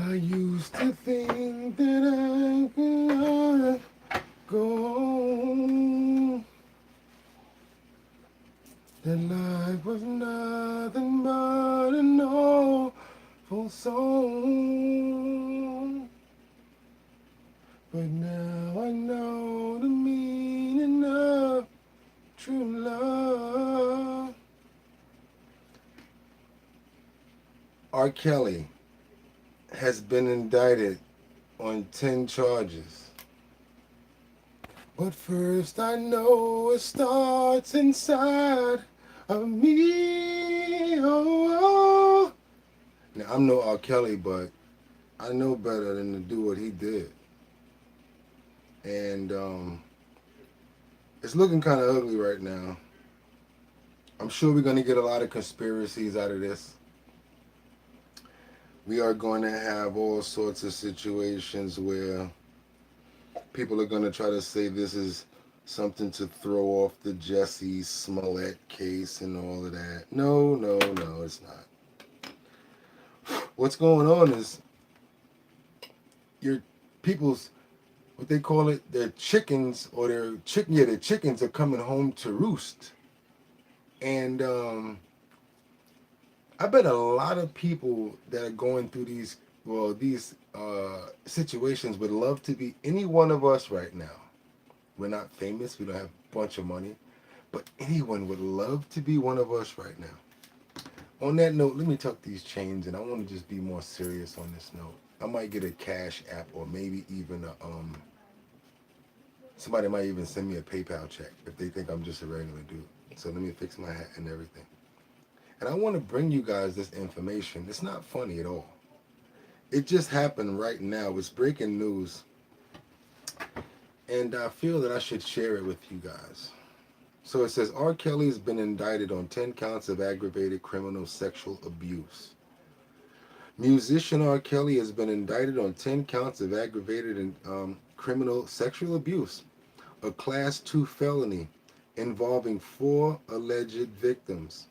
I used to think that I could go on, that life was nothing but an awful song. But now I know the meaning of true love. R. Kelly has been indicted on 10 charges. But first I know it starts inside of me. Oh, oh. Now I'm no R. Kelly, but I know better than to do what he did. And it's looking kind of ugly right now. I'm sure we're going to get a lot of conspiracies out of this. We are going to have all sorts of situations where people are going to try to say this is something to throw off the Jesse Smollett case and all of that. No, no, no, it's not. What's going on is your people's, what they call it, their chickens, or their chickens are coming home to roost. And I bet a lot of people that are going through these situations would love to be any one of us right now. We're not famous, we don't have a bunch of money, but anyone would love to be one of us right now. On that note, let me tuck these chains, and I want to just be more serious on this note. I might get a Cash App, or maybe even a somebody might even send me a PayPal check if they think I'm just a regular dude. So let me fix my hat and everything. And I want to bring you guys this information. It's not funny at all. It just happened right now. It's breaking news. And I feel that I should share it with you guys. So it says R. Kelly has been indicted on 10 counts of aggravated criminal sexual abuse. Musician R. Kelly has been indicted on 10 counts of aggravated and criminal sexual abuse, a Class 2 felony involving 4 alleged victims.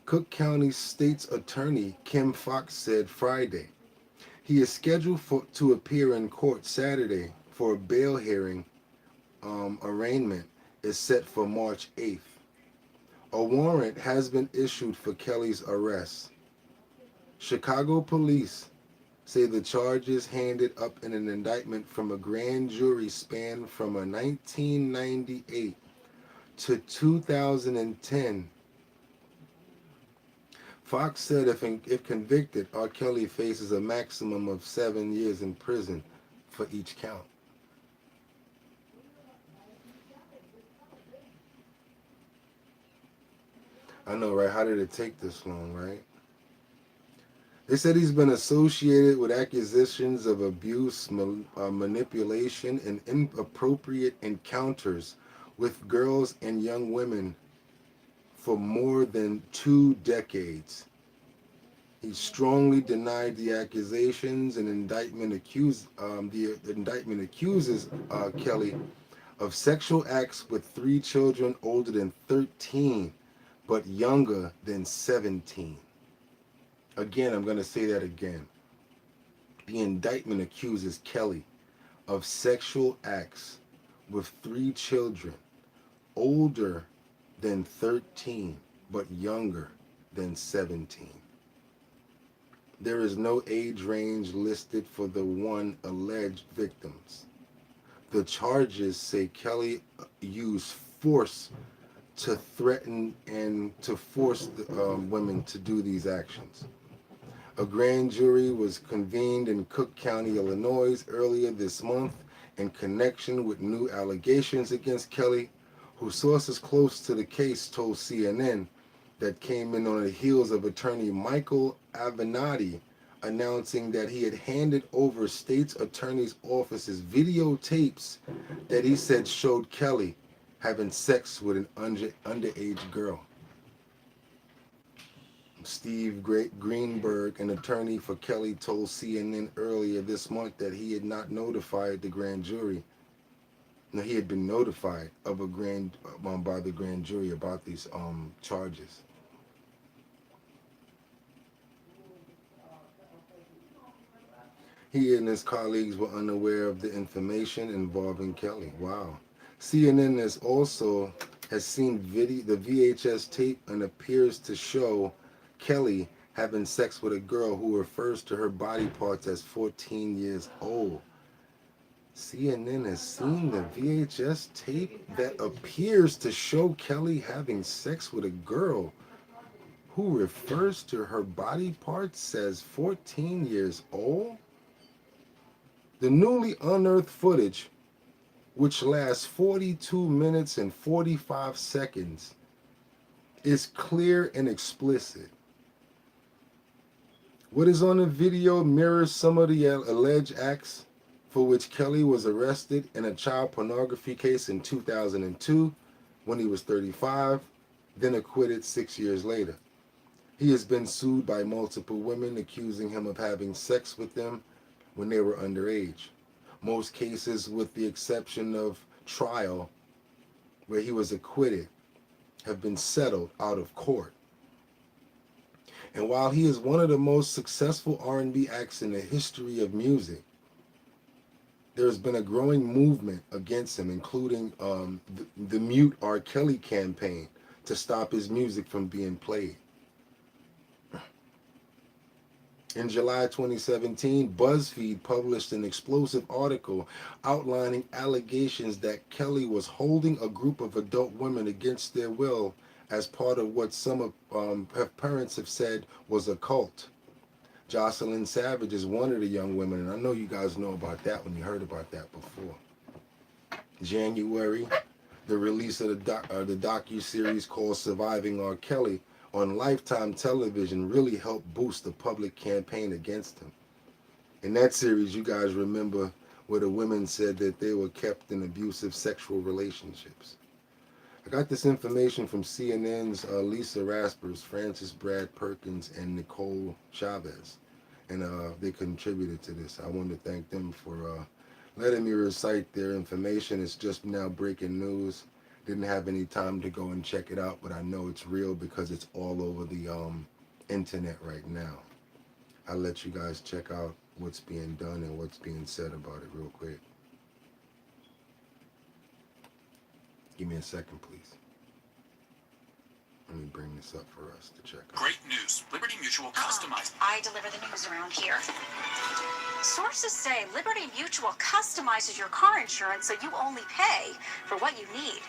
Cook County State's Attorney Kim Foxx said Friday. He is scheduled to appear in court Saturday for a bail hearing. Arraignment is set for March 8th. A warrant has been issued for Kelly's arrest. Chicago police say the charges handed up in an indictment from a grand jury span from 1998 to 2010. Fox said if convicted, R. Kelly faces a maximum of 7 years in prison for each count. I know, right? How did it take this long, right? They said he's been associated with accusations of abuse, manipulation, and inappropriate encounters with girls and young women for more than 2 decades. He strongly denied the accusations. The indictment accuses Kelly of sexual acts with 3 children older than 13, but younger than 17. Again, I'm going to say that again. The indictment accuses Kelly of sexual acts with 3 children older than 13, but younger than 17. There is no age range listed for the 1 alleged victims. The charges say Kelly used force to threaten and to force the women to do these actions. A grand jury was convened in Cook County, Illinois earlier this month in connection with new allegations against Kelly, whose sources close to the case told CNN that came in on the heels of attorney Michael Avenatti announcing that he had handed over state's attorney's office's videotapes that he said showed Kelly having sex with an underage girl. Steve Greenberg, an attorney for Kelly, told CNN earlier this month that he had not notified the grand jury. No, he had been notified of by the grand jury about these charges. He and his colleagues were unaware of the information involving Kelly. Wow. CNN has seen the VHS tape and appears to show Kelly having sex with a girl who refers to her body parts as 14 years old. CNN has seen the VHS tape that appears to show Kelly having sex with a girl who refers to her body parts as 14 years old. The newly unearthed footage, which lasts 42 minutes and 45 seconds, is clear and explicit. What is on the video mirrors some of the alleged acts for which Kelly was arrested in a child pornography case in 2002 when he was 35, then acquitted 6 years later. He has been sued by multiple women accusing him of having sex with them when they were underage. Most cases, with the exception of trial, where he was acquitted, have been settled out of court. And while he is one of the most successful R&B acts in the history of music, there's been a growing movement against him, including the Mute R. Kelly campaign to stop his music from being played. In July 2017, BuzzFeed published an explosive article outlining allegations that Kelly was holding a group of adult women against their will as part of what some of parents have said was a cult. Jocelyn Savage is one of the young women, and I know you guys know about that when you heard about that before. January, the release of the docu-series called Surviving R. Kelly on Lifetime television really helped boost the public campaign against him. In that series, you guys remember where the women said that they were kept in abusive sexual relationships. I got this information from CNN's Lisa Raspers, Francis Brad Perkins, and Nicole Chavez, and they contributed to this. I want to thank them for letting me recite their information. It's just now breaking news. Didn't have any time to go and check it out, but I know it's real because it's all over the internet right now. I'll let you guys check out what's being done and what's being said about it real quick. Give me a second, please. Let me bring this up for us to check out. Great news. Liberty Mutual customized. I deliver the news around here. Sources say Liberty Mutual customizes your car insurance so you only pay for what you need.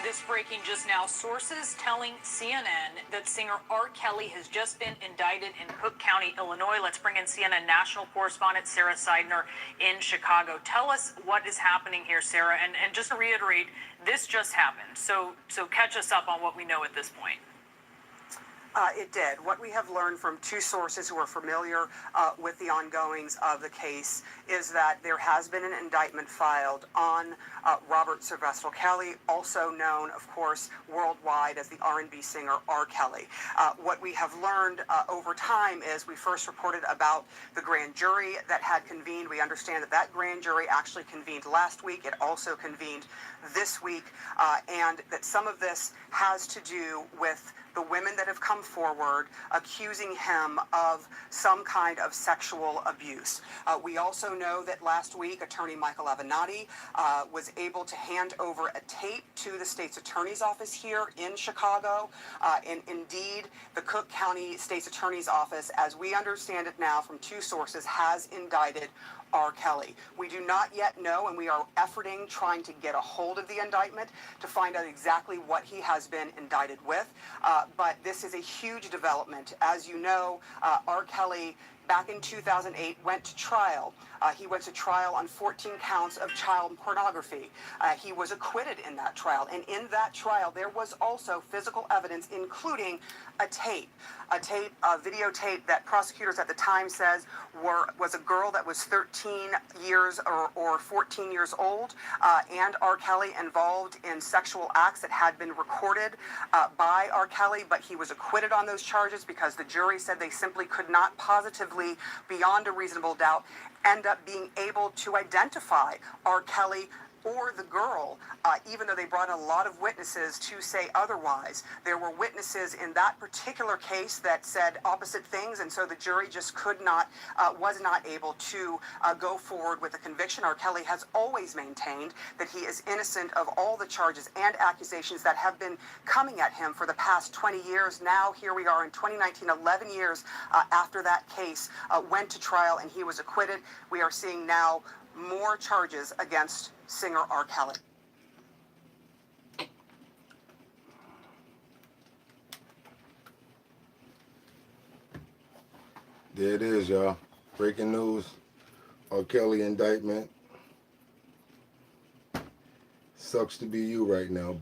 This breaking just now, sources telling CNN that singer R. Kelly has just been indicted in Cook County, Illinois. Let's bring in CNN national correspondent Sarah Seidner in Chicago. Tell us what is happening here, Sarah, and just to reiterate, this just happened. So catch us up on what we know at this point. It did. What we have learned from two sources who are familiar with the ongoings of the case is that there has been an indictment filed on Robert Sylvester Kelly, also known, of course, worldwide as the R&B singer R. Kelly. What we have learned over time is we first reported about the grand jury that had convened. We understand that that grand jury actually convened last week. It also convened this week, and that some of this has to do with the women that have come forward accusing him of some kind of sexual abuse. We also know that last week, attorney Michael Avenatti was able to hand over a tape to the state's attorney's office here in Chicago. And indeed, the Cook County State's Attorney's Office, as we understand it now from two sources, has indicted R. Kelly. We do not yet know, and we are efforting, trying to get a hold of the indictment to find out exactly what he has been indicted with. But this is a huge development. As you know, R. Kelly, back in 2008, went to trial. He went to trial on 14 counts of child pornography. He was acquitted in that trial. And in that trial, there was also physical evidence, including a videotape that prosecutors at the time says was a girl that was 13 years or 14 years old, and R. Kelly involved in sexual acts that had been recorded by R. Kelly, but he was acquitted on those charges because the jury said they simply could not positively, beyond a reasonable doubt, end up being able to identify R. Kelly or the girl, even though they brought in a lot of witnesses to say otherwise. There were witnesses in that particular case that said opposite things, and so the jury just was not able to go forward with a conviction. R. Kelly has always maintained that he is innocent of all the charges and accusations that have been coming at him for the past 20 years. Now, here we are in 2019, 11 years after that case went to trial and he was acquitted. We are seeing now more charges against singer R. Kelly. There it is, y'all. Breaking news. R. Kelly indictment. Sucks to be you right now, bro.